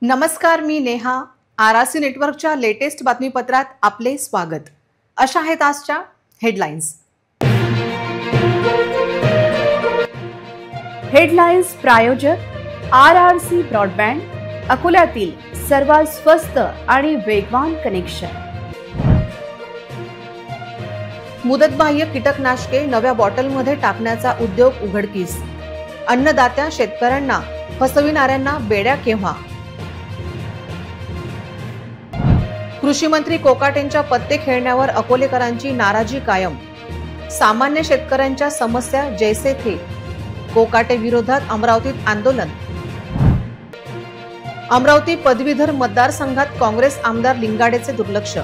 नमस्कार, मी नेहा. आरआरसी नेटवर्कच्या लेटेस्ट बातमीपत्रात आपले स्वागत. अशा आहेत आजच्या हेडलाईन्स. हेडलाईन्स प्रायोजक आरआरसी ब्रॉडबँड, अकोल्यातील सर्वात स्वस्त आणि वेगवान कनेक्शन. मुदतबाह्य कीटकनाशके नव्या बॉटलमध्ये टाकण्याचा उद्योग उघडकीस. अन्नदात्या शेतकऱ्यांना फसविणाऱ्यांना बेड्या केव्हा. कृषी मंत्री कोकाटेंच्या पत्ते खेळण्यावर अकोलेकरांची नाराजी कायम. सामान्य शेतकऱ्यांच्या समस्या जैसे थे. कोकाटे विरोधात अमरावतीत आंदोलन. अमरावती पदवीधर मतदारसंघात काँग्रेस आमदार लिंगाडेचे दुर्लक्ष.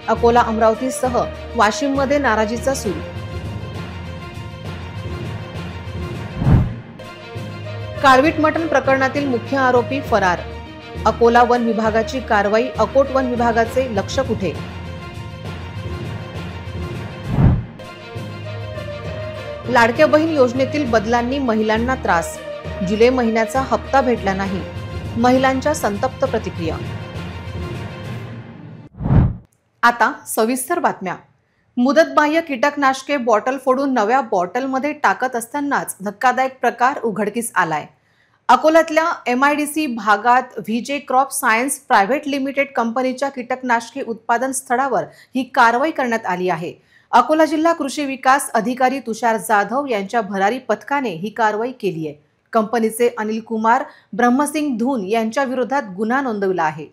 अकोला अमरावतीसह वाशिममध्ये नाराजीचा सूर. काळवीट मटण प्रकरणातील मुख्य आरोपी फरार. अकोला वन विभागाची कारवाई. अकोट वन विभागाचे लक्ष कुठे. लाडक्या बहीण योजनेतील बदलांनी महिलांना त्रास. जुलै महिन्याचा हप्ता भेटला नाही. महिलांच्या संतप्त प्रतिक्रिया. आता सविस्तर बातम्या. मुदतबाह्य कीटकनाशके बॉटल फोडून नव्या बॉटलमध्ये टाकत असतानाच धक्कादायक प्रकार उघडकीस आलाय. अकोल्यातल्या MIDC भागात VJ crop science private limited कंपनीच्या कीटकनाशके उत्पादन स्थळावर ही कारवाई करण्यात आली आहे. अकोला जिल्हा कृषी विकास अधिकारी तुषार जाधव यांच्या भरारी पथकाने ही कारवाई केली आहे. कंपनीचे अनिल कुमार ब्रह्मसिंग धून यांच्या विरोधात गुन्हा नोंदवला आहे.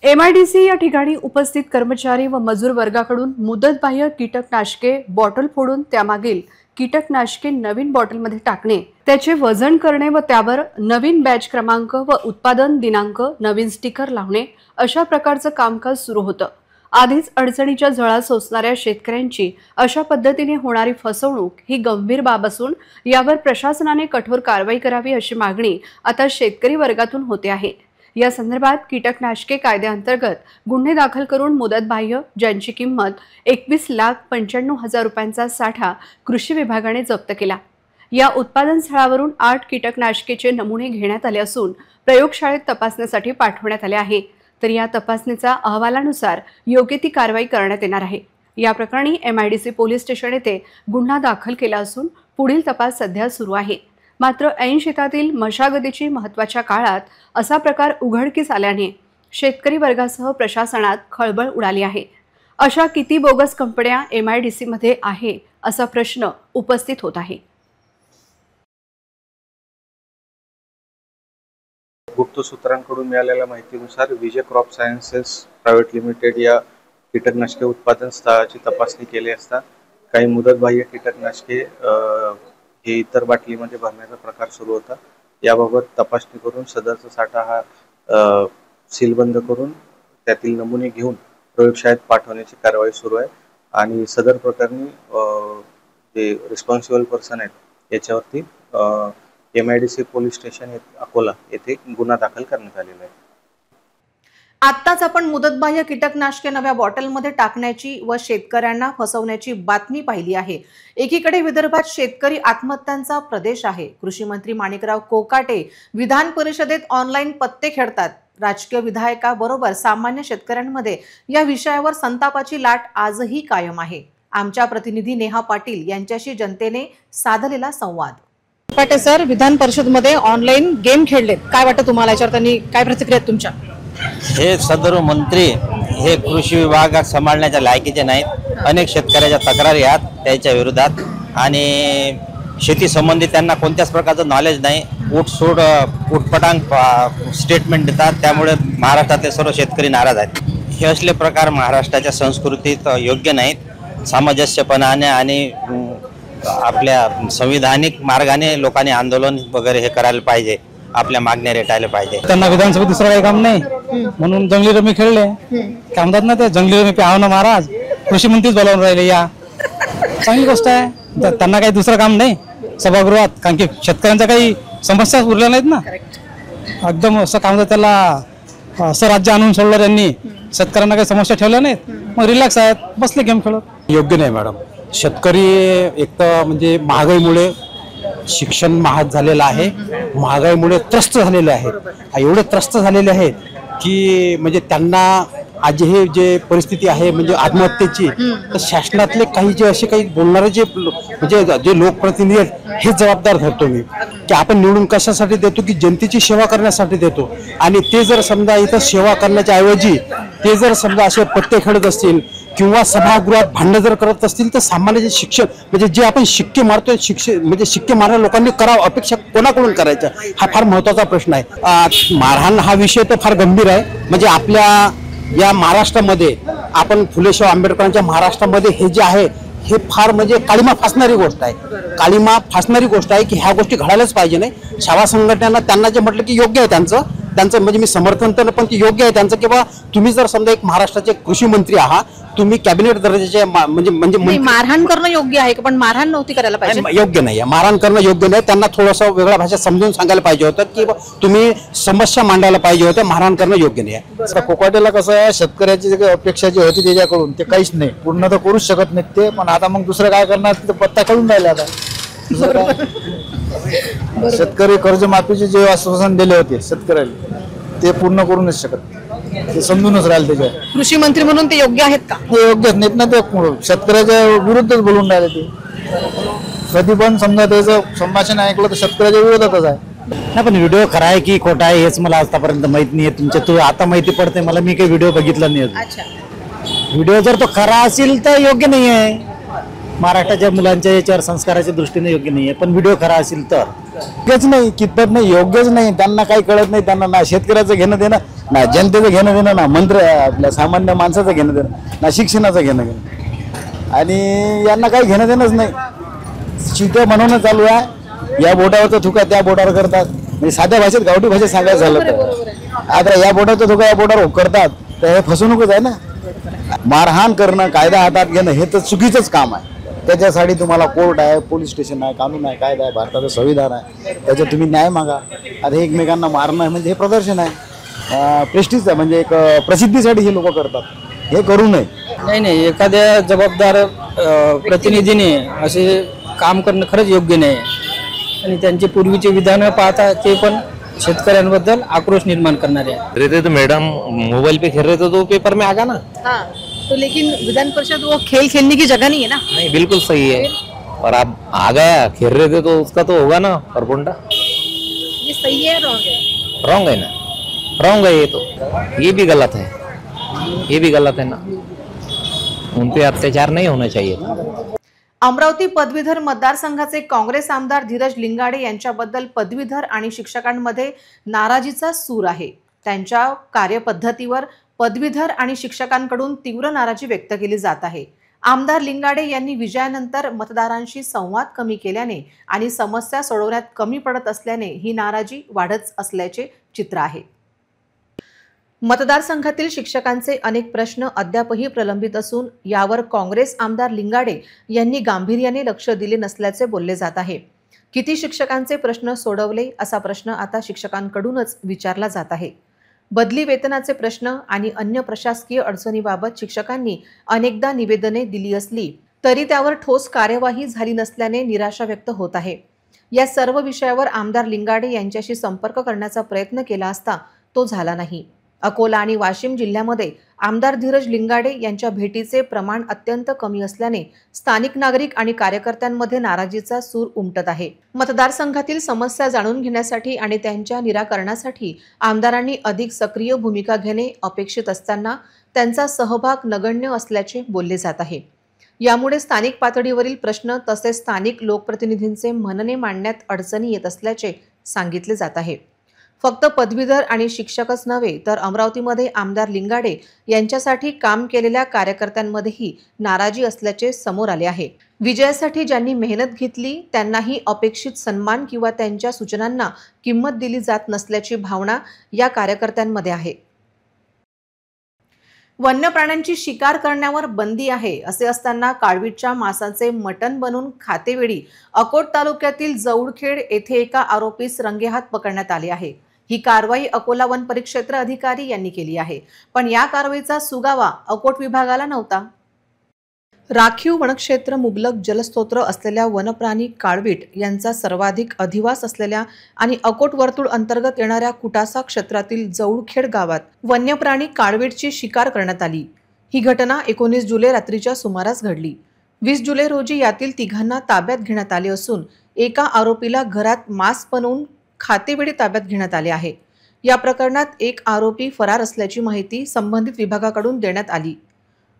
MIDC या ठिकाणी उपस्थित कर्मचारी व मजूर वर्गाकडून मुदतबाह्य कीटकनाशके बॉटल फोडून त्यामागील कीटकनाशके नवीन बॉटलमध्ये टाकणे, त्याचे वजन करणे व त्यावर नवीन बॅच क्रमांक व उत्पादन दिनांक, नवीन स्टिकर लावणे अशा प्रकारचं कामकाज सुरू होतं. आधीच अडचणीच्या झळा सोसणाऱ्या शेतकऱ्यांची अशा पद्धतीने होणारी फसवणूक ही गंभीर बाब असून यावर प्रशासनाने कठोर कारवाई करावी अशी मागणी आता शेतकरी वर्गातून होते आहे. या संदर्भात कीटकनाशके कायद्याअंतर्गत गुन्हे दाखल करून मुदतबाह्य, ज्यांची किंमत 21,95,000 रुपयांचा साठा कृषी विभागाने जप्त केला. या उत्पादन स्थळावरून 8 कीटकनाशकेचे नमुने घेण्यात आले असून प्रयोगशाळेत तपासणीसाठी पाठवण्यात आले आहे. तर या तपासणीच्या अहवालानुसार योग्य ती कारवाई करण्यात येणार आहे. या प्रकरणी MIDC पोलीस स्टेशन येथे गुन्हा दाखल केला असून पुढील तपास सध्या सुरू आहे. मात्र ऐन शेतातील मशागतीची महत्त्वाच्या काळात असा प्रकार उघडकीस आल्याने शेतकरी वर्गासह प्रशासनात खळबळ उडाली आहे. अशा किती बोगस कंपन्या MIDC मध्ये आहे असा प्रश्न उपस्थित होत आहे. गुप्त सूत्रांकडून मिळालेल्या माहितीनुसार VJ crop sciences private limited या कीटकनाशके उत्पादन स्थळाची तपासणी केली असता काही मुदतबाह्य कीटकनाशके हे इतर बाटलीमध्ये भरण्याचा प्रकार सुरू होता. याबाबत तपासणी करून सदरचा साठा हा सीलबंद करून त्यातील नमुने घेऊन प्रयोगशाळेत पाठवण्याची कारवाई सुरू आहे. आणि सदर प्रकरणी जे रिस्पॉन्सिबल पर्सन आहेत याच्यावरती MIDC पोलीस स्टेशन अकोला येथे गुन्हा दाखल करण्यात आलेला आहे. आत्ताच आपण मुदतबाह्य कीटकनाशके नव्या बॉटलमध्ये टाकण्याची व शेतकऱ्यांना फसवण्याची बातमी पाहिली आहे. एकीकडे विदर्भात शेतकरी आत्महत्यांचा प्रदेश आहे. कृषी मंत्री माणिकराव कोकाटे विधान परिषदेत ऑनलाईन पत्ते खेळतात. राजकीय विधायकाबरोबर सामान्य शेतकऱ्यांमध्ये या विषयावर संतापाची लाट आजही कायम आहे. आमच्या प्रतिनिधी नेहा पाटील यांच्याशी जनतेने साधलेला संवाद. कोकाटे सर, विधान परिषदमध्ये ऑनलाईन गेम खेळलेत, काय वाटतं तुम्हाला? याच्यावर त्यांनी काय प्रतिक्रिया आहेत तुमच्या? हे सदर मंत्री हे कृषी विभाग सांभाळण्याच्या लायकीचे नाहीत. अनेक शेतकऱ्याच्या तक्रारी आहेत त्याच्या विरोधात आणि शेती संबंधी त्यांना कोणत्याच प्रकारचं नॉलेज नाही. उटपटांग स्टेटमेंट देतात. त्यामुळे महाराष्ट्रातले सर्व शेतकरी नाराज आहेत. हे असले प्रकार महाराष्ट्राच्या संस्कृतीत योग्य नाहीत. सामंजस्यपणाने आणि आपल्या संविधानिक मार्गाने लोकांनी आंदोलन वगैरे हे करायला पाहिजे. आपल्या मागण्या रेटायला पाहिजे. त्यांना विधानसभेत दुसरं काही काम नाही म्हणून जंगली रमी खेळले. काय म्हणतात ना ते जंगली रमी पाहाव ना महाराज, कृषी मंत्रीच बोलावून राहिले. या चांगली गोष्ट आहे. त्यांना काही दुसरं काम नाही सभागृहात, कारण की शेतकऱ्यांच्या काही समस्याच उरल्या नाहीत ना. एकदम असं काम म्हणतात त्याला असं राज्य आणून सोडलं त्यांनी. शेतकऱ्यांना काही समस्या ठेवल्या नाहीत, मग रिलॅक्स आहेत, बसले गेम खेळत. योग्य नाही मॅडम. शेतकरी एक तर म्हणजे महागाईमुळे शिक्षण महाग झालेलं आहे, महागाईमुळे त्रस्त झालेले आहेत, एवढे त्रस्त झालेले आहेत की म्हणजे त्यांना आज हे जे परिस्थिती आहे म्हणजे आत्महत्येची, तर शासनातले काही जे असे काही बोलणारे जे म्हणजे जे लोकप्रतिनिधी आहेत हे जबाबदार धरतो मी, की आपण निवडून कशासाठी देतो की जनतेची सेवा करण्यासाठी देतो, आणि ते जर समजा इथं सेवा करण्याच्या ऐवजी ते जर समजा असे पत्ते खेळत असतील किंवा सभागृहात भांडणं जर करत असतील तर सामान्य जे शिक्षण म्हणजे जे आपण शिक्के मारतोय, म्हणजे शिक्के मारणाऱ्या लोकांनी करावं, अपेक्षा कोणाकडून करायच्या हा फार महत्त्वाचा प्रश्न आहे. मारहाण हा विषय तर फार गंभीर आहे. म्हणजे आपल्या या महाराष्ट्रामध्ये आपण फुलेशाह आंबेडकरांच्या महाराष्ट्रामध्ये हे जे आहे हे फार म्हणजे काळीमा फासणारी गोष्ट आहे. काळीमा फासणारी गोष्ट आहे की ह्या गोष्टी घडायलाच पाहिजे नाही. शाळा संघटनांना त्यांना जे म्हटलं की योग्य आहे त्यांचं म्हणजे मी समर्थन तर पण ते योग्य आहे त्यांचं, किंवा तुम्ही जर समजा एक महाराष्ट्राचे कृषी मंत्री आहात, तुम्ही कॅबिनेट दर्जाचे म्हणजे मारहाण करणं योग्य आहे का? पण मारहाण नव्हती करायला पाहिजे. योग्य नाही, मारहाण करणं योग्य नाही. त्यांना थोडंसं वेगळ्या भाषेत समजून सांगायला पाहिजे होतं की तुम्ही समस्या मांडायला पाहिजे होत्या. मारहाण करणं योग्य नाही आहे. कोकाटेला कसं आहे, शेतकऱ्याची जी अपेक्षा जी होती त्याच्याकडून ते काहीच नाही, पूर्ण तर करूच शकत नाहीत ते. पण आता मग दुसरं काय करणार, तिथं पत्ता कळून राहिला आता. शेतकरी कर्जमाफीचे जे आश्वासन दिले होते शेतकऱ्याला ते पूर्ण करू नाही शकत, ते समजूनच राहिले. त्याच्या कृषी मंत्री म्हणून ते योग्य आहेत का? ते योग्यच नाहीत ना, ते शेतकऱ्याच्या विरुद्धच बोलून राहिले. ते कधी पण समजा त्याचं संभाषण ऐकलं तर शेतकऱ्याच्या विरोधातच आहे. नाही, पण व्हिडिओ खरा आहे की खोटा आहे हेच मला आतापर्यंत माहित नाही. तुमच्या तू आता माहिती पडते मला, मी काही व्हिडिओ बघितला नाही. व्हिडिओ जर तो खरा असेल तर योग्य नाही आहे, महाराष्ट्राच्या मुलांच्या याच्यावर संस्काराच्या दृष्टीने योग्य नाही आहे. पण व्हिडिओ खरा असेल तर योग्यच नाही, कितपत नाही, योग्यच नाही. त्यांना काही कळत नाही. त्यांना ना शेतकऱ्याचं घेणं देणं, ना जनतेचं घेणं देणं, ना आपल्या सामान्य माणसाचं घेणं देणं, ना शिक्षणाचं घेणं देणं, आणि यांना काही घेणं देणंच नाही. शिकं म्हणून चालू आहे. या बोटावरचा थुका त्या बोटावर करतात. म्हणजे साध्या भाषेत गावठी भाषेत सांगायचं झालं तर आता या बोटावरचा थुका या बोटावर करतात, तर हे फसवणूकच आहे ना. मारहाण करणं, कायदा हातात घेणं हे तर चुकीचंच काम आहे. त्याच्यासाठी तुम्हाला कोर्ट आहे, पोलीस स्टेशन आहे, कानून आहे, कायदा आहे, भारताचं संविधान आहे, त्याच्यात तुम्ही न्याय मागा. आता हे एकमेकांना मारणं म्हणजे हे प्रदर्शन आहे, प्रेस्टिज आहे, म्हणजे एक प्रसिद्धीसाठी हे लोक करतात. हे करू नये. नाही, एखाद्या जबाबदार प्रतिनिधीने असे काम करणं खरंच योग्य नाही. आणि त्यांचे पूर्वीचे विधान पाहता ते पण शेतकऱ्यांबद्दल आक्रोश निर्माण करणारे आहे. रहते तो मैडम मोबाइल पे खेल रहे थे तो पेपर में आ गया ना. हाँ, तो लेकिन विधान परिषद वो खेल खेलने की जगह नहीं है ना. नहीं, बिल्कुल सही है, और आप आ गया खेल रहे थे तो उसका तो होगा ना परपुंडा. ये सही है, रॉन्ग है? रॉन्ग है ना, रॉन्ग है ये तो, ये भी गलत है, ये भी गलत है ना. उन पे अत्याचार नहीं होना चाहिए. अमरावती पदवीधर मतदारसंघाचे काँग्रेस आमदार धीरज लिंगाडे यांच्याबद्दल पदवीधर आणि शिक्षकांमध्ये नाराजीचा सूर आहे. त्यांच्या कार्यपद्धतीवर पदवीधर आणि शिक्षकांकडून तीव्र नाराजी व्यक्त केली जात आहे. आमदार लिंगाडे यांनी विजयानंतर मतदारांशी संवाद कमी केल्याने आणि समस्या सोडवण्यात कमी पडत असल्याने ही नाराजी वाढत असल्याचे चित्र आहे. मतदारसंघातील शिक्षकांचे अनेक प्रश्न अद्यापही प्रलंबित असून यावर काँग्रेस आमदार लिंगाडे यांनी गांभीर्याने लक्ष दिले नसल्याचे बोलले जात आहे. किती शिक्षकांचे प्रश्न सोडवले असा प्रश्न आता शिक्षकांकडूनच विचारला जात आहे. बदली वेतनाचे प्रश्न आणि अन्य प्रशासकीय अडचणीबाबत शिक्षकांनी अनेकदा निवेदने दिली असली तरी त्यावर ठोस कार्यवाही झाली नसल्याने निराशा व्यक्त होत आहे. या सर्व विषयावर आमदार लिंगाडे यांच्याशी संपर्क करण्याचा प्रयत्न केला असता तो झाला नाही. अकोला आणि वाशिम जिल्ह्यामध्ये आमदार धीरज लिंगाडे यांच्या भेटीचे प्रमाण अत्यंत कमी असल्याने स्थानिक नागरिक आणि कार्यकर्त्यांमध्ये नाराजीचा सूर उमटत आहे. मतदारसंघातील समस्या जाणून घेण्यासाठी आणि त्यांच्या निराकरणासाठी आमदारांनी अधिक सक्रिय भूमिका घेणे अपेक्षित असताना त्यांचा सहभाग नगण्य असल्याचे बोलले जात आहे. यामुळे स्थानिक पातळीवरील प्रश्न तसेच स्थानिक लोकप्रतिनिधींचे म्हणणे मांडण्यात अडचणी येत असल्याचे सांगितले जात आहे. फक्त पदवीधर आणि शिक्षकच नव्हे तर अमरावतीमध्ये आमदार लिंगाडे यांच्यासाठी काम केलेल्या कार्यकर्त्यांमध्येही नाराजी असल्याचे समोर आले आहे. विजयासाठी ज्यांनी मेहनत घेतली त्यांनाही अपेक्षित सन्मान किंवा त्यांच्या सूचनांना किंमत दिली जात नसल्याची भावना या कार्यकर्त्यांमध्ये आहे. वन्य प्राण्यांची शिकार करण्यावर बंदी आहे असे असताना काळवीटच्या मांसाचे मटण बनवून खातेवेळी अकोट तालुक्यातील जौडखेड येथे एका आरोपीस रंगेहात पकडण्यात आले आहे. ही कारवाई अकोला वन परिक्षेत्र अधिकारी यांनी केली आहे. पण या कारवाईचा सुगावा अकोट विभागाला नव्हता. राखीव वनक्षेत्र, मुबलक जलस्रोत्र असलेल्या वनप्राणी काळवीट यांचा सर्वाधिक अधिवास असलेल्या आणि अकोट वर्तुळ अंतर्गत येणाऱ्या कुटासा क्षेत्रातील जौळखेड गावात वन्यप्राणी काळवीटची शिकार करण्यात आली। ही घटना 19 जुलै रात्रीच्या सुमारास घडली। 20 जुलै रोजी यातील तिघांना ताब्यात घेण्यात आले असून एका आरोपीला घरात मांस बनवून खातेवेळी ताब्यात घेण्यात आले आहे। या प्रकरणात एक आरोपी फरार असल्याची माहिती संबंधित विभागाकडून देण्यात आली।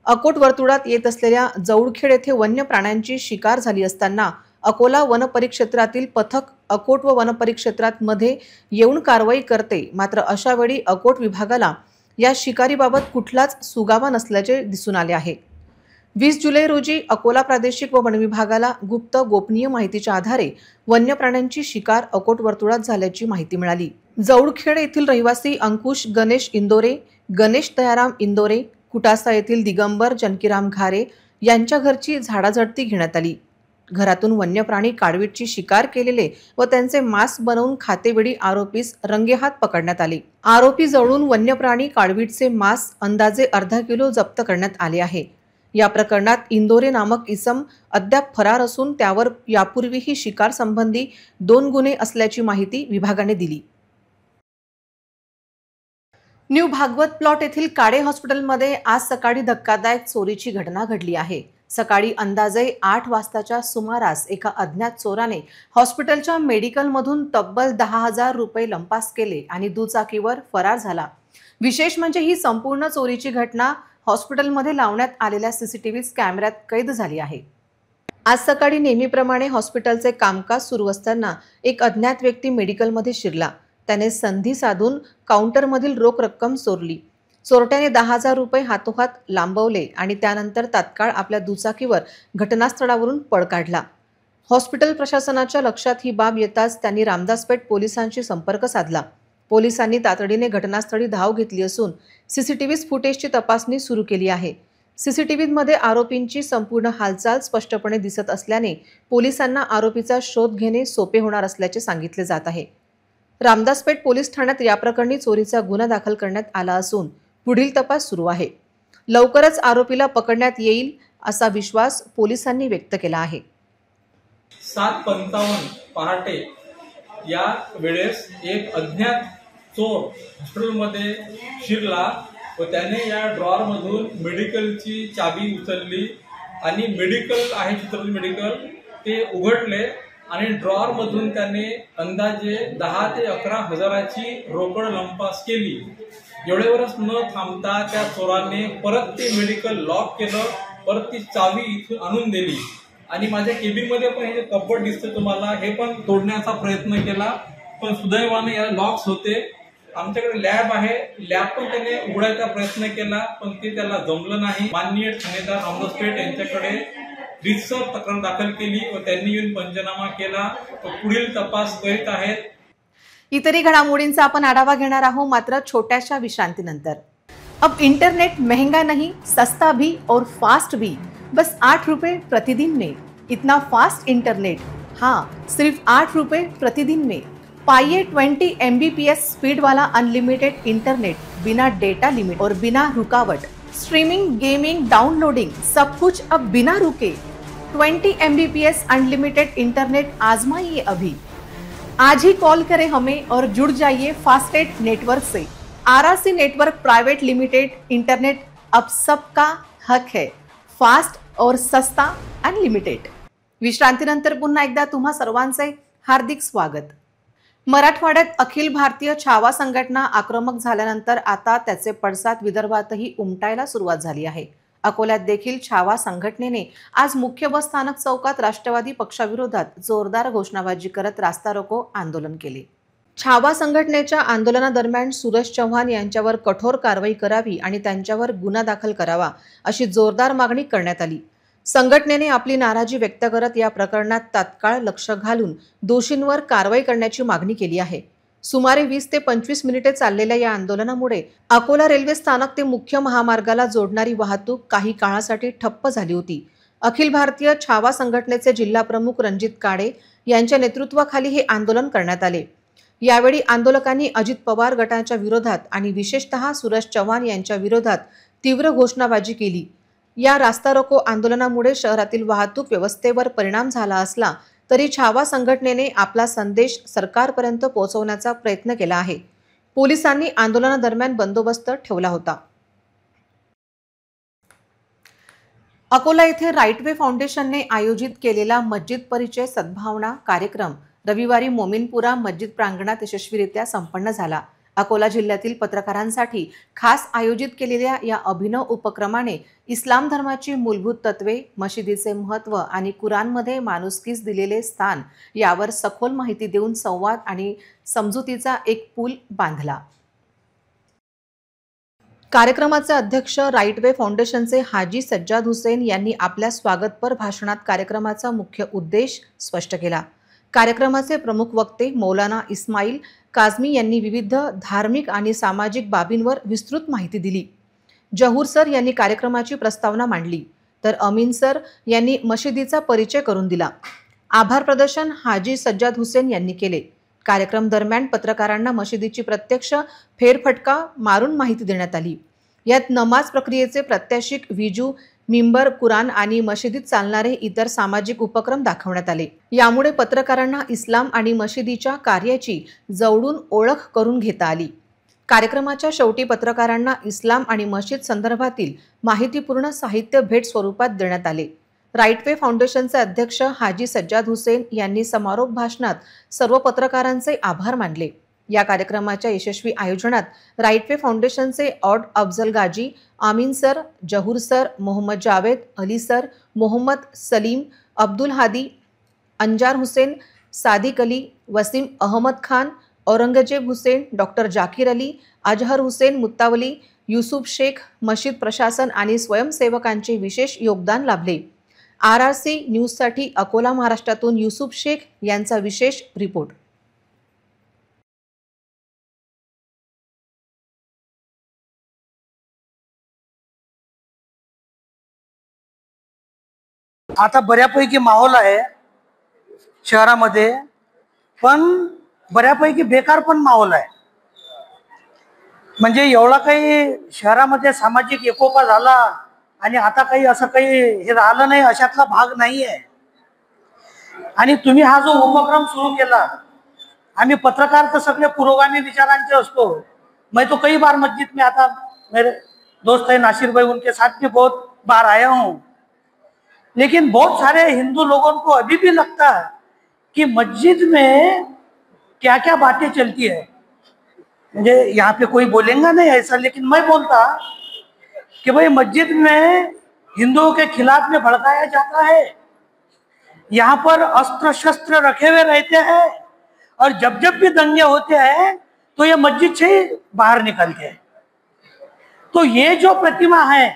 अकोट वर्तुळात येत असलेल्या जौळखेड येथे वन्य प्राण्यांची शिकार झाली असताना अकोला वनपरिक्षेत्रातील पथक अकोट व वनपरिक्षेत्रात मध्ये येऊन कारवाई करते, मात्र अशा वेळी अकोट विभागाला या शिकारीबाबत कुठलाच सुगावा नसल्याचे दिसून आले आहे। 20 जुलै रोजी अकोला प्रादेशिक व वनविभागाला गुप्त गोपनीय माहितीच्या आधारे वन्य प्राण्यांची शिकार अकोट वर्तुळात झाल्याची माहिती मिळाली। जौळखेड येथील रहिवासी अंकुश गणेश इंदोरे, गणेश दयाराम इंदोरे, कुटासा येथील दिगंबर जनकीराम घारे यांच्या घरची झाडाझडती घेण्यात आली। घरातून वन्यप्राणी काळवीटची शिकार केलेले व त्यांचे मांस बनवून खातेवेळी आरोपीस रंगेहात पकडण्यात आले। आरोपी जवळून वन्यप्राणी काळवीटचे मांस अंदाजे अर्धा किलो जप्त करण्यात आले आहे। या प्रकरणात इंदोरे नामक इसम अद्याप फरार असून त्यावर यापूर्वीही शिकार संबंधी 2 गुन्हे असल्याची माहिती विभागाने दिली। न्यू भागवत प्लॉट येथील काळे हॉस्पिटलमध्ये आज सकाळी धक्कादायक चोरीची घटना घडली आहे। सकाळी अंदाजे 8 वाजताच्या सुमारास एका अज्ञात चोराने हॉस्पिटलच्या मेडिकलमधून तब्बल 10,000 रुपये लंपास केले आणि दुचाकीवर फरार झाला। विशेष म्हणजे ही संपूर्ण चोरीची घटना हॉस्पिटलमध्ये लावण्यात आलेल्या सीसीटीव्ही कॅमेऱ्यात कैद झाली आहे। आज सकाळी नेहमीप्रमाणे हॉस्पिटलचे कामकाज सुरू असताना एक अज्ञात व्यक्ती मेडिकलमध्ये शिरला। त्याने संधी साधून काउंटरमधील रोख रक्कम चोरली। चोरट्याने 10,000 रुपये हातोहात लांबवले आणि त्यानंतर तात्काळ आपल्या दुचाकीवर घटनास्थळावरून पळ काढला। हॉस्पिटल प्रशासनाच्या लक्षात ही बाब येताच त्यांनी रामदासपेठ पोलिसांशी संपर्क साधला। पोलिसांनी तातडीने घटनास्थळी धाव घेतली असून सीसीटीव्ही फुटेजची तपासणी सुरू केली आहे। सीसीटीव्हीमध्ये आरोपींची संपूर्ण हालचाल स्पष्टपणे दिसत असल्याने पोलिसांना आरोपीचा शोध घेणे सोपे होणार असल्याचे सांगितले जात आहे। रामदासपेठ पोलीस ठाण्यात या प्रकरणी चोरीचा गुन्हा दाखल करण्यात आला असून पुढील तपास सुरू आहे। लवकरच आरोपीला पकडण्यात येईल असा विश्वास पोलिसांनी व्यक्त केला आहे। 7:55 पहाटे या वेळेस एक अज्ञात चोर हॉस्पिटलमध्ये शिरला व त्याने या ड्रॉअर मधून मेडिकलची चाबी उचलली आणि मेडिकल आहे छत्रपती मेडिकल ते उघडले आणि ड्रॉअर मधून त्याने अंदाजे 10 ते 11 हजाराची रोकड लंपास केली। एवढ्यावरच न थांबता त्या चोराने परत ते मेडिकल लॉक केलं, परत ती चावी इथून आणून दिली आणि माझ्या केबिनमध्ये पण हे कपबोर्ड दिसतं तुम्हाला, हे पण तोडण्याचा प्रयत्न केला, पण सुदैवाने याला लॉक्स होते। आमच्याकडे लॅब आहे, लॅब पण त्याने उघडायचा प्रयत्न केला पण ते त्याला जमलं नाही। माननीय ठाणेदार रामदासपेठ यांच्याकडे रितसर तक्रार दाखल केली व त्यांनी येऊन पंचनामा केला व पुढील तपास करीत आहेत। इतरही घडामोडींचा आपण आढावा घेणार आहोत, मात्र छोट्याशा विश्रांतीनंतर। अब इंटरनेट महंगा नहीं, सस्ता भी और फास्ट भी, बस 8 रुपए प्रतिदिन में। इतना फास्ट इंटरनेट, हाँ सिर्फ 8 रुपए प्रतिदिन में। पाइए 20 MBPS स्पीड वाला अनलिमिटेड इंटरनेट, बिना डेटा लिमिट और बिना रुकावट। स्ट्रीमिंग, गेमिंग, डाउनलोडिंग सब कुछ अब बिना रुके। 20 MBPS अनलिमिटेड इंटरनेट आजमाइए अभी। आज ही कॉल करें हमें और जुड़ जाइए फास्टेट नेटवर्क से। RRC network private limited internet अब सबका हक है, फास्ट और सस्ता अनलिमिटेड। विश्रांतीनंतर पुन्हा एकदा तुम्हा सर्वांचे हार्दिक स्वागत। मराठवाड्यात अखिल भारतीय छावा संघटना आक्रमक झाल्यानंतर आता त्याचे पडसाद विदर्भातही उमटायला सुरुवात झाली आहे। अकोल्यात देखील छावा संघटनेने आज मुख्य बस स्थानक चौकात राष्ट्रवादी पक्षाविरोधात जोरदार घोषणाबाजी करत रास्ता रोको आंदोलन केले। छावा संघटनेच्या आंदोलनादरम्यान सुरेश चव्हाण यांच्यावर कठोर कारवाई करावी आणि त्यांच्यावर गुन्हा दाखल करावा अशी जोरदार मागणी करण्यात आली। संघटनेने आपली नाराजी व्यक्त करत या प्रकरणात तात्काळ लक्ष घालून दोषींवर कारवाई करण्याची मागणी केली आहे। सुमारे 20 ते 25 मिनिटे चाललेल्या या आंदोलनामुळे अकोला रेल्वे स्थानक ते मुख्य महामार्गाला जोडणारी वाहतूक काही काळासाठी ठप्प झाली होती। अखिल भारतीय छावा संघटनेचे जिल्हा प्रमुख रणजित काळे यांच्या नेतृत्वाखाली हे आंदोलन करण्यात आले। यावेळी आंदोलकांनी अजित पवार गटाच्या विरोधात आणि विशेषतः सुरेश चव्हाण यांच्या विरोधात तीव्र घोषणाबाजी केली। या रास्ता रोको आंदोलनामुळे शहरातील वाहतूक व्यवस्थेवर परिणाम झाला असला तरी छावा संघटनेने आपला संदेश सरकारपर्यंत पोहोचवण्याचा प्रयत्न केला आहे. पोलिसांनी आंदोलनादरम्यान बंदोबस्त ठेवला होता. अकोला येथे राईट वे फाउंडेशनने आयोजित केलेला मस्जिद परिचय सद्भावना कार्यक्रम रविवारी मोमीनपुरा मस्जिद प्रांगणात यशस्वीरित्या संपन्न झाला. अकोला जिल्ह्यातील पत्रकारांसाठी खास आयोजित केलेल्या या अभिनव उपक्रमाने इस्लाम धर्माची मूलभूत तत्वे, मशिदीचे महत्त्व आणि कुराणमध्ये माणुसकीस दिलेले स्थान यावर सखोल माहिती देऊन संवाद आणि समजुतीचा एक पूल बांधला. कार्यक्रमाचे अध्यक्ष राईट वे फाउंडेशनचे हाजी सज्जाद हुसेन यांनी आपल्या स्वागतपर भाषणात कार्यक्रमाचा मुख्य उद्देश स्पष्ट केला. कार्यक्रमाचे प्रमुख वक्ते मौलाना इस्माईल काझमी यांनी विविध धार्मिक आणि सामाजिक बाबींवर विस्तृत माहिती दिली. जहूर सर यांनी कार्यक्रमाची प्रस्तावना मांडली तर अमीन सर यांनी मशिदीचा परिचय करून दिला. आभार प्रदर्शन हाजी सज्जाद हुसेन यांनी केले. कार्यक्रम दरम्यान पत्रकारांना मशिदीची प्रत्यक्ष फेरफटका मारून माहिती देण्यात आली. यात नमाज प्रक्रियेचे प्रात्यक्षिक, विजू, मिंबर, कुराण आणि मशिदीत चालणारे इतर सामाजिक उपक्रम दाखवण्यात आले. यामुळे पत्रकारांना इस्लाम आणि मशिदीच्या कार्याची जवळून ओळख करून घेता आली. कार्यक्रमाच्या शेवटी पत्रकारांना इस्लाम आणि मशीद संदर्भातील माहितीपूर्ण साहित्य भेट स्वरूपात देण्यात आले. राईट वे फाउंडेशनचे अध्यक्ष हाजी सज्जाद हुसेन यांनी समारोप भाषणात सर्व पत्रकारांचे आभार मानले. या कार्यक्रमाच्या यशस्वी आयोजनात राईट वे फाउंडेशनचे ऑड अफजल गाजी, आमीन सर, जहूर सर, मोहम्मद जावेद, अली सर, मोहम्मद सलीम, अब्दुल हादी, अंजार हुसेन, सादिक अली, वसीम अहमद खान, औरंगजेब हुसेन, डॉक्टर जाकीर अली, अजहर हुसेन मुत्तावली, युसुफ शेख, मशीद प्रशासन आणि स्वयंसेवकांचे विशेष योगदान लाभले. RRC न्यूजसाठी अकोला महाराष्ट्रातून युसुफ शेख यांचा विशेष रिपोर्ट. आता बऱ्यापैकी माहोल आहे शहरामध्ये, पण बऱ्यापैकी बेकार पण माहोल आहे. म्हणजे एवढा काही शहरामध्ये सामाजिक एकोपा झाला आणि आता काही असं काही हे राहिलं नाही अशातला भाग नाही आहे. आणि तुम्ही हा जो उपक्रम सुरू केला, आम्ही पत्रकार तर सगळे पुरोगामी विचारांचे असतो. मैं तो कई बार मस्जिद में आता, मेरे दोस्त है नासिर भाई, उनके साथ में बहुत बार आया हूँ. लेकिन बहुत सारे हिंदू लोगों को अभी भी लगता है कि मस्जिद में क्या क्या बातें चलती है. मुझे यहाँ पे कोई बोलेगा नहीं ऐसा, लेकिन मैं बोलता कि भाई मस्जिद में हिंदुओं के खिलाफ में भड़काया जाता है. यहाँ पर अस्त्र शस्त्र रखे हुए रहते हैं और जब जब भी दंगे होते हैं तो ये मस्जिद से ही बाहर निकलते हैं. तो ये जो प्रतिमा है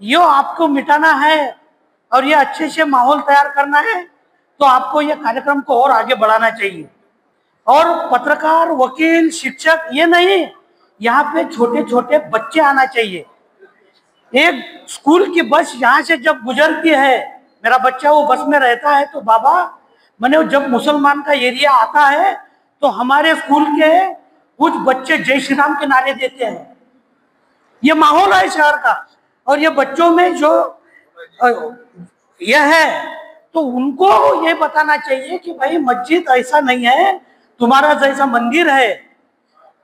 ये आपको मिटाना है और ये अच्छे से माहौल तैयार करना है. तो आपको ये कार्यक्रम को और आगे बढ़ाना चाहिए. और पत्रकार, वकील, शिक्षक ये नहीं, यहाँ पे छोटे छोटे बच्चे आना चाहिए. एक स्कूल की बस यहाँ से जब गुजरती है, मेरा बच्चा वो बस में रहता है, तो बाबा मैंने जब मुसलमान का एरिया आता है तो हमारे स्कूल के कुछ बच्चे जय श्री राम के नारे देते हैं. ये माहौल है शहर का. और ये बच्चों में जो यह है तो उनको ये बताना चाहिए कि भाई मस्जिद ऐसा नहीं है, तुम्हारा जैसा मंदिर है,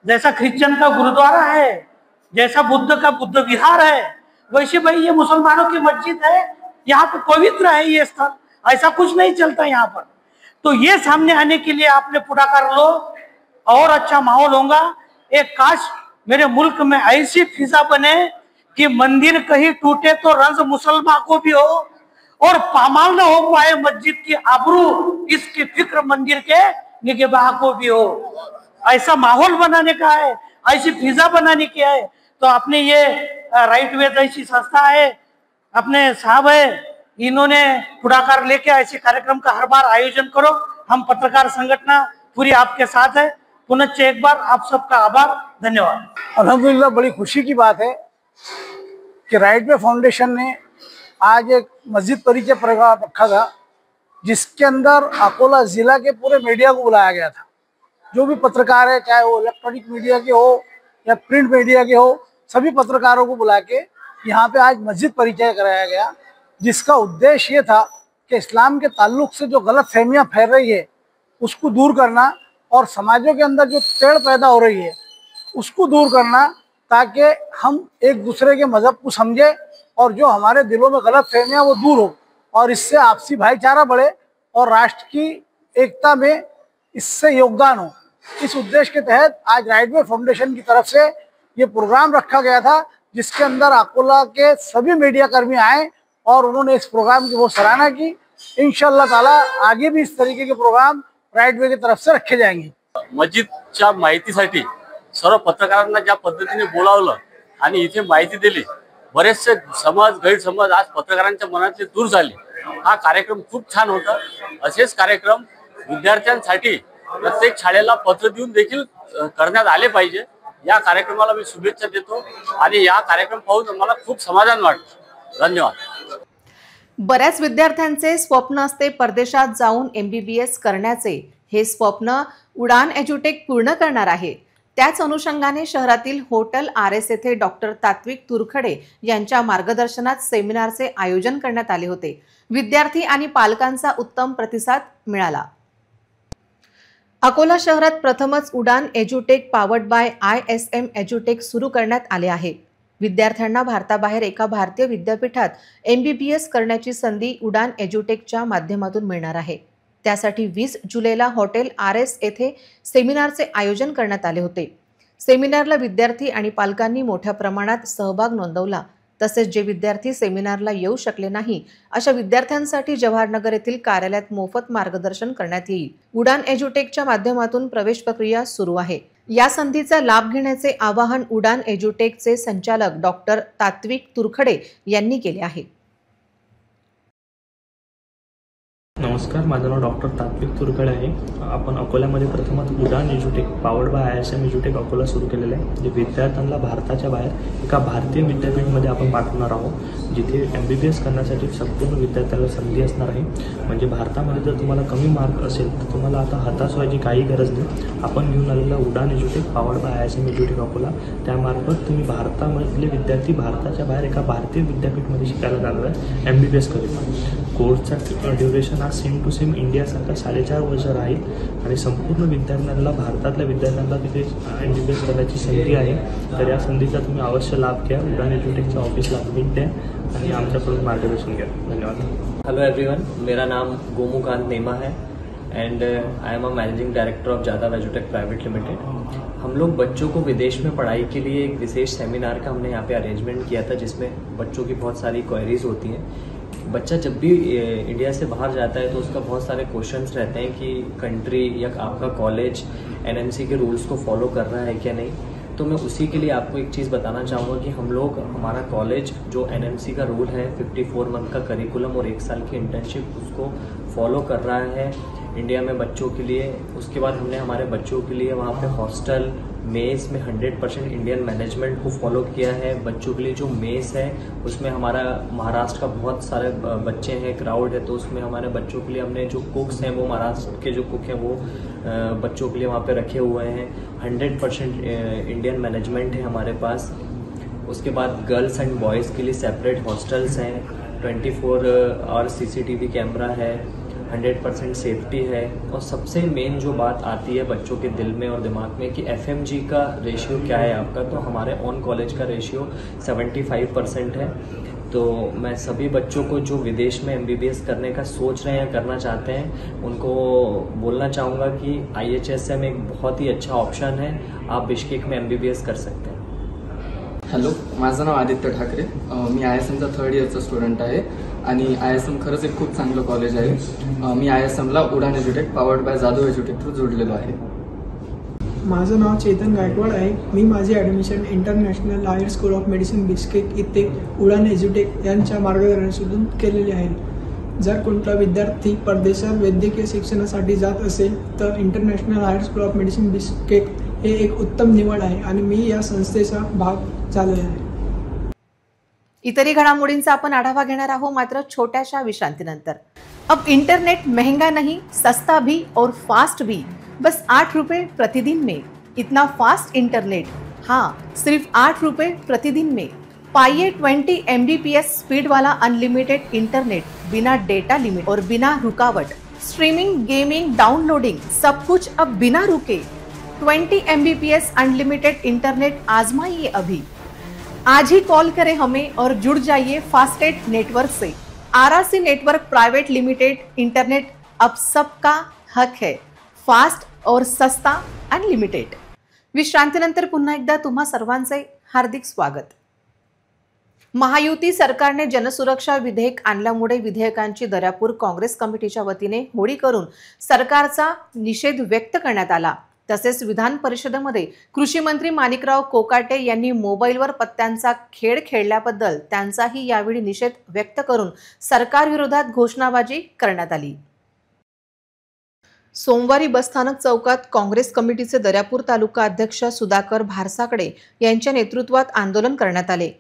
जैसा क्रिश्चियन का गुरुद्वारा है, जैसा बुद्ध का बुद्ध विहार है, वैसे भाई ये मुसलमानों की मस्जिद है. यहाँ पे पवित्र है ये स्थल, ऐसा कुछ नहीं चलता यहाँ पर. तो ये सामने आने के लिए आपने पुढाकार लो और अच्छा माहौल होगा. एक काश मेरे मुल्क में ऐसी फिजा बने कि मंदिर कहीं टूटे तो रंज मुसलमान को भी हो और पामाल न हो पाए मस्जिद की आबरू, इसकी फिक्र मंदिर के निगहबान को भी हो. ऐसा माहौल बनाने का है, ऐसी फिजा बनाने की है. तो आपने ये राइट वे जैसी संस्था है, अपने साहब है, इन्होंने पुढाकार लेके ऐसे कार्यक्रम का हर बार आयोजन करो. हम पत्रकार संगठन पूरी आपके साथ है. पुनः एक बार आप सबका आभार, धन्यवाद. अल्हम्दुलिल्लाह, बड़ी खुशी की बात है कि राइट वे फाउंडेशन ने आज एक मस्जिद परिचय प्रोग्राम रखा था, जिसके अंदर अकोला जिला के पूरे मीडिया को बुलाया गया था. जो भी पत्रकार है, चाहे वो इलेक्ट्रॉनिक मीडिया के हो या प्रिंट मीडिया के हो, सभी पत्रकारों को बुला के यहाँ पे आज मस्जिद परिचय कराया गया, जिसका उद्देश्य ये था कि इस्लाम के ताल्लुक से जो गलत फहमियाँ फैल रही है उसको दूर करना और समाजों के अंदर जो टेढ़ पैदा हो रही है उसको दूर करना, ताकि हम एक दूसरे के मज़हब को समझे और जो हमारे दिलों में गलत फहमियाँ वो दूर हो और इससे आपसी भाईचारा बढ़े और राष्ट्र की एकता में इससे योगदान हो। इस उद्देश्य के तहत आज राइट वे फाउंडेशन की तरफ से ये प्रोग्राम रखा गया था, जिसके अंदर अकोला के सभी मीडिया कर्मी आए और उन्होंने इस प्रोग्राम की बहुत सराहना की। इंशाअल्लाह ताला आगे भी इस तरीके के प्रोग्राम राइट वे की तरफ से रखे जाएंगे। मस्जिदच्या माहितीसाठी सर्व पत्रकारांना ज्या पद्धतीने बोलावलं आणि इथे माहिती दिली, बरेचसे गैरसमज आज पत्रकारांच्या मनातले दूर झाले। हा कार्यक्रम खूप छान होता। असेच कार्यक्रम विद्यार्थ्यांसाठी प्रत्येक शाळेला पत्र देऊन देखील करण्यात आले पाहिजे। या कार्यक्रमाला मी शुभेच्छा देतो आणि या कार्यक्रम पाहून मला खूप समाधान वाटतं। धन्यवाद। बऱ्याच विद्यार्थ्यांचे स्वप्न असते परदेशात जाऊन MBBS करण्याचे। हे स्वप्न उडान एज्युटेक पूर्ण करणार आहे। त्याच अनुषंगाने शहरातील होटल RS येथे डॉक्टर तात्विक तुरखडे यांच्या मार्गदर्शनात सेमिनारचे आयोजन करण्यात आले होते। विद्यार्थी आणि पालकांचा उत्तम प्रतिसाद मिळाला। अकोला शहरात प्रथमच उडान एज्युटेक पावर्ड बाय ISM एज्युटेक सुरू करण्यात आले आहे। विद्यार्थ्यांना भारताबाहेर एका भारतीय विद्यापीठात MBBS करण्याची संधी उडान एज्युटेकच्या माध्यमातून मिळणार आहे। त्यासाठी 20 जुलैला हॉटेल RS येथे सेमिनारचे आयोजन करण्यात आले होते। सेमिनारला विद्यार्थी आणि पालकांनी मोठ्या प्रमाणात सहभाग नोंदवला। तसेच जे विद्यार्थी सेमिनारला येऊ शकले नाही अशा विद्यार्थ्यांसाठी जवाहरनगर येथील कार्यालयात मोफत मार्गदर्शन करण्यात येईल। उडान एज्युटेकच्या माध्यमातून प्रवेश प्रक्रिया सुरू आहे। या संधीचा लाभ घेण्याचे आवाहन उडान एज्युटेकचे संचालक डॉक्टर तात्विक तुरखडे यांनी केले आहे। नमस्कार, माझं नाव डॉक्टर तात्विक तुरखडे आहे। आपण अकोल्यामध्ये प्रथमच उडान एज्युटेक पावर्ड बाय ISM एज्युटेक अकोला सुरू केलेलं आहे। जे विद्यार्थ्यांना भारताच्या बाहेर एका भारतीय विद्यापीठामध्ये आपण पाठवणार आहोत, जिथे MBBS करण्यासाठी संपूर्ण विद्यार्थ्यांना संधी असणार आहे। म्हणजे भारतामध्ये जर तुम्हाला कमी मार्क असेल तर तुम्हाला आता हताश व्हायची काही गरज नाही। आपण घेऊन आलेला उडान एज्युटेक पावर्ड बाय ISM एज्युटेक अकोला, त्यामार्फत तुम्ही भारतामधले विद्यार्थी भारताच्या बाहेर एका भारतीय विद्यापीठामध्ये शिकायला जाणार आहे MBBS करिता। कोर्सचा ड्युरेशन हा सेम टू सेम इंडियासारखा 4.5 वर्ष राहील आणि संपूर्ण विद्यार्थ्यांना भारतातल्या विद्यार्थ्यांना तिथे MBBS करण्याची संधी आहे। तर या संधीचा तुम्ही अवश्य लाभ घ्या। उडान एज्युटेकच्या ऑफिसला भेट द्या आणि आमच्याकडून मार्गदर्शन घ्या। धन्यवाद। हेलो एवरीवन, मेरा नाम गोमुकांत नेमा है and I am a managing director of Jadhav एजुटेक प्राइवेट लिमिटेड। हम लोग बच्चों को विदेश में पढ़ाई के लिए एक विशेष सेमिनार का हमने यहाँ पे अरेंजमेंट किया था, जिसमें बच्चों की बहुत सारी क्वेरीज होती हैं। बच्चा जब भी इंडिया से बाहर जाता है तो उसका बहुत सारे क्वेश्चंस रहते हैं कि कंट्री या आपका कॉलेज NMC के रूल्स को फॉलो कर रहा है क्या नहीं। तो मैं उसी के लिए आपको एक चीज़ बताना चाहूँगा कि हम लोग, हमारा कॉलेज जो NMC का रूल है 54 मंथ का करिकुलम और 1 साल की इंटर्नशिप, उसको फॉलो कर रहा है इंडिया में बच्चों के लिए। उसके बाद हमने हमारे बच्चों के लिए वहाँ पे हॉस्टल मेस में 100% इंडियन मैनेजमेंट को फॉलो किया है। बच्चों के लिए जो मेस है उसमें हमारा महाराष्ट्र का बहुत सारे बच्चे हैं, क्राउड है, तो उसमें हमारे बच्चों के लिए हमने जो कुक्स हैं वो महाराष्ट्र के जो कुक हैं वो बच्चों के लिए वहाँ पे रखे हुए हैं। 100% इंडियन मैनेजमेंट है हमारे पास। उसके बाद गर्ल्स एंड बॉयज़ के लिए सेपरेट हॉस्टल्स हैं, 24 आवर CCTV कैमरा है, 100% सेफ्टी है। और सबसे मेन जो बात आती है बच्चों के दिल में और दिमाग में कि FMG का रेशियो क्या है आपका, तो हमारे ऑन कॉलेज का रेशियो 75% है। तो मैं सभी बच्चों को जो विदेश में MBBS करने का सोच रहे हैं, करना चाहते हैं, उनको बोलना चाहूँगा कि IHSM एक बहुत ही अच्छा ऑप्शन है। आप बिश्केक में MBBS कर सकते हैं। हॅलो, माझं नाव आदित्य ठाकरे, मी ISMचा 3rd इयरचा स्टुडंट आहे आणि ISM खरंच एक खूप चांगलं कॉलेज आहे। मी ISMला उडान एज्युटेक पावर्ड बाय जाधव एज्युटेक थ्रू जोडलेलो आहे। माझं नाव चेतन गायकवाड आहे। मी माझे admission international lawyer school of medicine Bishkek इथे उडान एज्युटेक यांच्या मार्गदर्शनातून केलेले आहे। जर कोणता विद्यार्थी परदेशात वैद्यकीय शिक्षणासाठी जात असेल तर international lawyer school of medicine Bishkek हे एक उत्तम निवड आहे आणि मी या संस्थेचा भाग झालो आहे। इतरही घडामोडींचा आपण आढावा घेणार आहोत, मात्र छोट्याशा विश्रांतीनंतर। अब इंटरनेट महंगा नहीं, सस्ता भी और फास्ट भी, बस 8 रुपए प्रतिदिन में। इतना फास्ट इंटरनेट, हाँ, सिर्फ 8 रुपए प्रतिदिन में। पाइए 20 Mbps स्पीड वाला अनलिमिटेड इंटरनेट बिना डेटा लिमिट और बिना रुकावट। स्ट्रीमिंग, गेमिंग, डाउनलोडिंग सब कुछ अब बिना रुके। 20 Mbps अनलिमिटेड इंटरनेट आजमाइए अभी। आज ही कॉल करें हमें और जुड़ जाइए फास्टेस्ट नेटवर्क से। RRC network private limited internet अब सबका हक है, फास्ट और सस्ता अनलिमिटेड। विश्रांतीनंतर पुन्हा एकदा तुम्हा सर्वांचे हार्दिक स्वागत। महायुती सरकारने जनसुरक्षा विधेयक आणल्यामुळे विधेयकांची दर्यापूर काँग्रेस कमिटीच्या वतीने होळी करून सरकारचा निषेध व्यक्त करण्यात आला। तसेच विधान परिषदेमध्ये कृषी मंत्री माणिकराव कोकाटे यांनी मोबाईलवर पत्त्यांचा खेळ खेळल्याबद्दल त्यांचाही यावेळी निषेध व्यक्त करून सरकारविरोधात घोषणाबाजी करण्यात आली। सोमवारी बसस्थानक चौकात काँग्रेस कमिटीचे दर्यापूर तालुका अध्यक्ष सुधाकर भारसाकडे यांच्या नेतृत्वात आंदोलन करण्यात आले।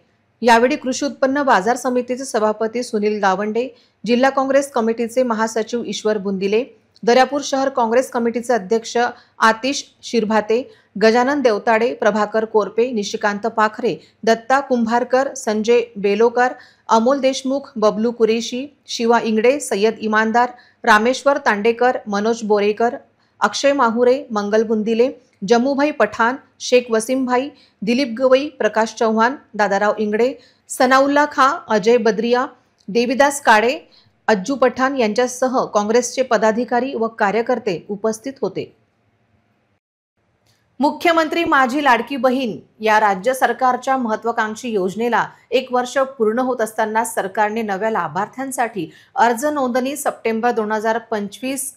यावेळी कृषी उत्पन्न बाजार समितीचे सभापती सुनील गावंडे, जिल्हा काँग्रेस कमिटीचे महासचिव ईश्वर बुंदिले, दर्यापूर शहर काँग्रेस कमिटीचे अध्यक्ष आतिश शिरभाते, गजानन देवताडे, प्रभाकर कोरपे, निशिकांत पाखरे, दत्ता कुंभारकर, संजय बेलोकर, अमोल देशमुख, बबलू कुरेशी, शिवा इंगडे, सय्यद इमानदार, रामेश्वर तांडेकर, मनोज बोरेकर, अक्षय माहुरे, मंगल बुंदिले, जम्मूभाई पठाण, शेख वसीमभाई, दिलीप गवई, प्रकाश चौहान, दादाराव इंगडे, सनाउल्ला खां, अजय बद्रिया, देवीदास काळे, अज्जू पठाण यांच्यासह काँग्रेसचे पदाधिकारी व कार्यकर्ते उपस्थित होते। मुख्यमंत्री माझी लाडकी बहीण या राज्य सरकारच्या महत्त्वाकांक्षी योजनेला 1 वर्ष पूर्ण होत असताना सरकारने नव्या लाभार्थ्यांसाठी अर्ज नोंदणी सप्टेंबर 2025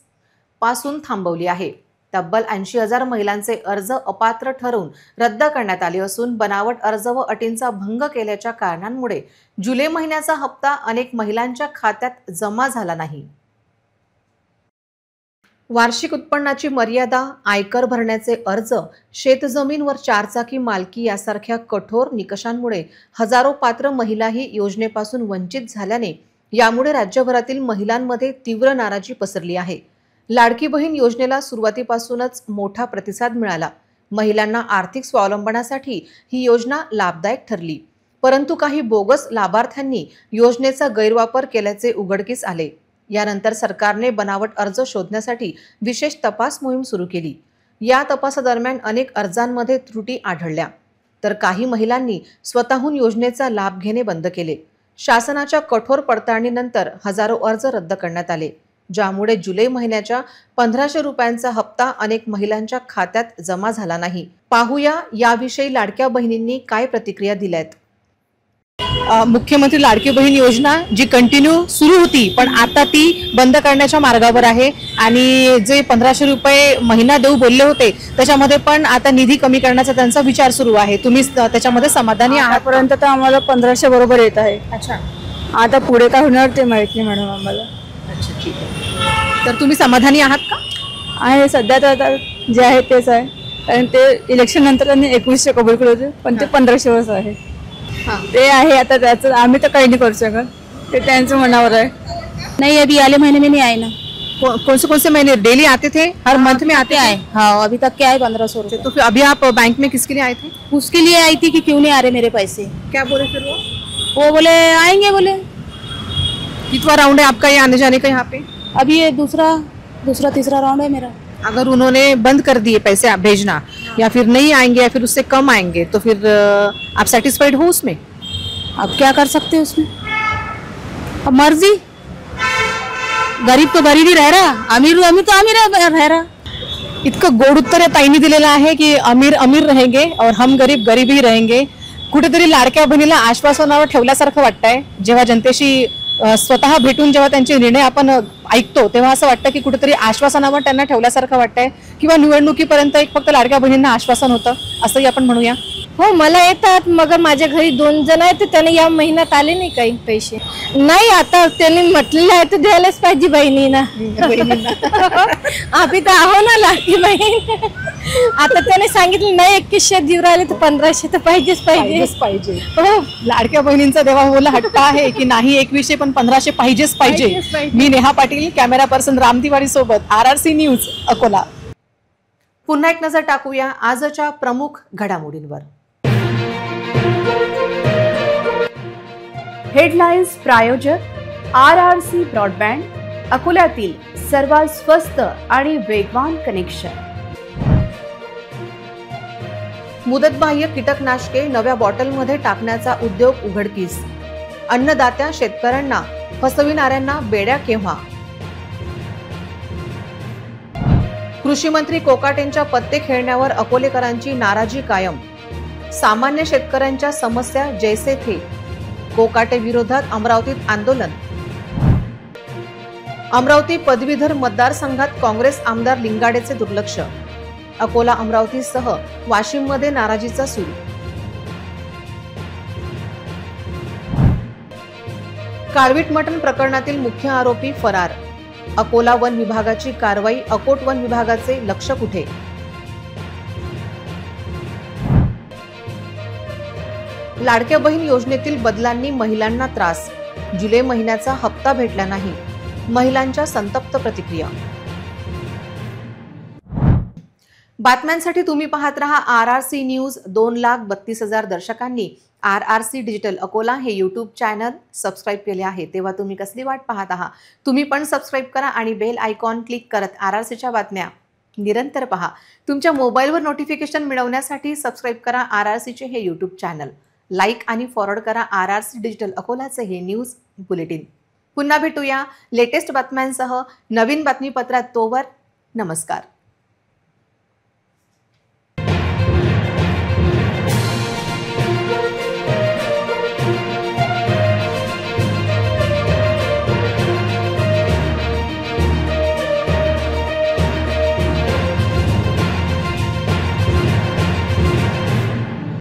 पासून थांबवली आहे। तब्बल 80,000 महिलांचे अर्ज अपात्र ठरवून रद्द करण्यात आले असून बनावट अर्ज व अटींचा भंग केल्याच्या कारणांमुळे जुलै महिन्याचा हप्ता अनेक महिलांच्या खात्यात जमा झाला नाही। वार्षिक उत्पन्नाची मर्यादा, आयकर भरण्याचे अर्ज, शेतजमीनवर 4 चाकी मालकी यासारख्या कठोर निकषांमुळे हजारो पात्र महिलाही योजनेपासून वंचित झाल्याने यामुळे राज्यभरातील महिलांमध्ये तीव्र नाराजी पसरली आहे। लाडकी बहीण योजनेला सुरुवातीपासूनच मोठा प्रतिसाद मिळाला। महिलांना आर्थिक स्वावलंबनासाठी ही योजना लाभदायक ठरली, परंतु काही बोगस लाभार्थ्यांनी योजनेचा गैरवापर केल्याचे उघडकीस आले। यानंतर सरकारने बनावट अर्ज शोधण्यासाठी विशेष तपास मोहीम सुरू केली। या तपासादरम्यान अनेक अर्जांमध्ये त्रुटी आढळल्या, तर काही महिलांनी स्वतःहून योजनेचा लाभ घेणे बंद केले। शासनाच्या कठोर पडताळणीनंतर हजारो अर्ज रद्द करण्यात आले, ज्यामुळे जुलै महिन्याच्या 1500 रुपयांचा हप्ता अनेक महिलांच्या खात्यात जमा झाला नाही। पाहूया याविषयी लाडक्या बहिणींनी काय प्रतिक्रिया दिल्यात। मुख्यमंत्री लाडकी बहीण योजना जी कंटिन्यू सुरू होती पण आता ती बंद करण्याच्या मार्गावर आहे आणि जे 1500 रुपये महिना देऊ बोलले होते त्याच्यामध्ये पण आता निधी कमी करण्याचा त्यांचा विचार सुरू आहे। तुम्ही त्याच्यामध्ये समाधानी आहात? आतापर्यंत तर आम्हाला 1500 बरोबर येत आहे। अच्छा, आता पुढे काय होणार ते माहित नाही मॅडम आम्हाला। अच्छा, ठीक आहे। तर तुम्ही समाधानी आहात का? आहे, सध्या तर आता जे आहे तेच आहे, कारण ते इलेक्शन नंतर त्यांनी 2100 कबूल केले होते पण ते 1500 वर्ष आहे। ते आहे, आता त्याचं आम्ही तर काही नहीं कर सकत, ते त्यांचं मनावर आहे। नहीं, अभी वाले महीने में नहीं आए ना। कौन से महीने डेली आते थे? हर मंथ में आते आए? हाँ, अभी तक क्या है 1500 रुपये। तो फिर अभी आप बैंक में किसके लिए आए थे? उसके लिए आई थी कि क्यों नहीं आ रहे मेरे पैसे। क्या बोले फिर वो बोले आएंगे, बोले। कितना राउंड है आपका ये आने जाने का यहाँ पे? अभी ये दूसरा तीसरा राउंड है मेरा। अगर उन्होंने बंद कर दिए पैसे भेजना या फिर नहीं आएंगे या फिर उससे कम आएंगे तो फिर आप सेटिस्फाइड हो उसमें? अब क्या कर सकते हैं उसमें, अब मर्जी। गरीब तो गरीब ही रह रहा, अमीर तो अमीर रह रहा। इतकं गोड उत्तर या ताईंनी दिलेलं आहे की अमीर अमीर रहेंगे और हम गरीब गरीब ही रहेंगे। कुठेतरी लाडक्या बहिणीला आश्वासनावर ठेवल्यासारखं वाटतंय। जेव्हा जनतेशी स्वतः भेटून जेव्हा त्यांचे निर्णय आपण ऐकतो तेव्हा असं वाटतं की कुठेतरी आश्वासनावर त्यांना ठेवल्यासारखं वाटतंय किंवा निवडणुकीपर्यंत एक फक्त लाडक्या बहिणींना आश्वासन होतं असंही आपण म्हणूया। हो, मला येतात, मगर माझ्या घरी 2 जण आहेत, त्याने या महिन्यात आले नाही काही पैसे। नाही, आता त्यांनी म्हटलेलं आहे तर द्यायलाच पाहिजे बहिणींना। आम्ही तर आहो ना लाडकी बहीण। आता त्याने सांगितलं नाही 2100 देऊ राहिले तर 1500 तर पाहिजेच पाहिजे। हो, लाडक्या बहिणींचा देवा होला हट्ट आहे की नाही 2100 पण 1500 पाहिजेच पाहिजे। मी नेहा पाटील, कॅमेरा पर्सन राम तिवारी सोबत, RRC न्यूज, अकोला। पुन्हा एक नजर टाकूया आजच्या प्रमुख घडामोडींवर। हेडलाईन्स प्रायोजक RRC ब्रॉडबँड, अकोल्यातील सर्वात स्वस्त आणि वेगवान कनेक्शन. मुदतबाह्य कीटकनाशके नव्या बॉटलमध्ये टाकण्याचा उद्योग उघडकीस. अन्नदात्या शेतकऱ्यांना फसविणाऱ्यांना बेड्या केव्हा. कृषी मंत्री कोकाटेंच्या पत्ते खेळण्यावर अकोलेकरांची नाराजी कायम. सामान्य शेतकऱ्यांच्या समस्या जैसे थे. कोकाटे विरोधात अमरावतीत आंदोलन. अमरावती पदवीधर मतदारसंघात काँग्रेस आमदार लिंगाडेचे दुर्लक्ष. अकोला अमरावतीसह वाशिममध्ये नाराजीचा सूर. काळवीट मटण प्रकरणातील मुख्य आरोपी फरार. अकोला वन विभागाची कारवाई. अकोट वन विभागाचे लक्ष कुठे. लाडक्या बहीण योजनेतील बदलांनी महिलांना त्रास. जुलै महिन्याचा हप्ता भेटला नाही. महिलांच्या संतप्त प्रतिक्रिया. बातम्यांसाठी तुम्ही पाहत रहा RRC news. 2,32,000 दर्शकांनी RRC digital Akola हे यूट्यूब चॅनल सबस्क्राईब केले आहे. तेव्हा तुम्ही कसली वाट पाहत आहात. तुम्ही पण सबस्क्राईब करा आणि बेल आयकॉन क्लिक करत RRCच्या बातम्या निरंतर पहा. तुमच्या मोबाईलवर नोटिफिकेशन मिळवण्यासाठी सबस्क्राईब करा RRCचे हे यूट्यूब चॅनल. लाईक आणि फॉरवर्ड करा RRC डिजिटल अकोलाचे हे न्यूज बुलेटिन. पुन्हा भेटूया लेटेस्ट बातम्यांसह नवीन बातमीपत्रात. तोवर नमस्कार.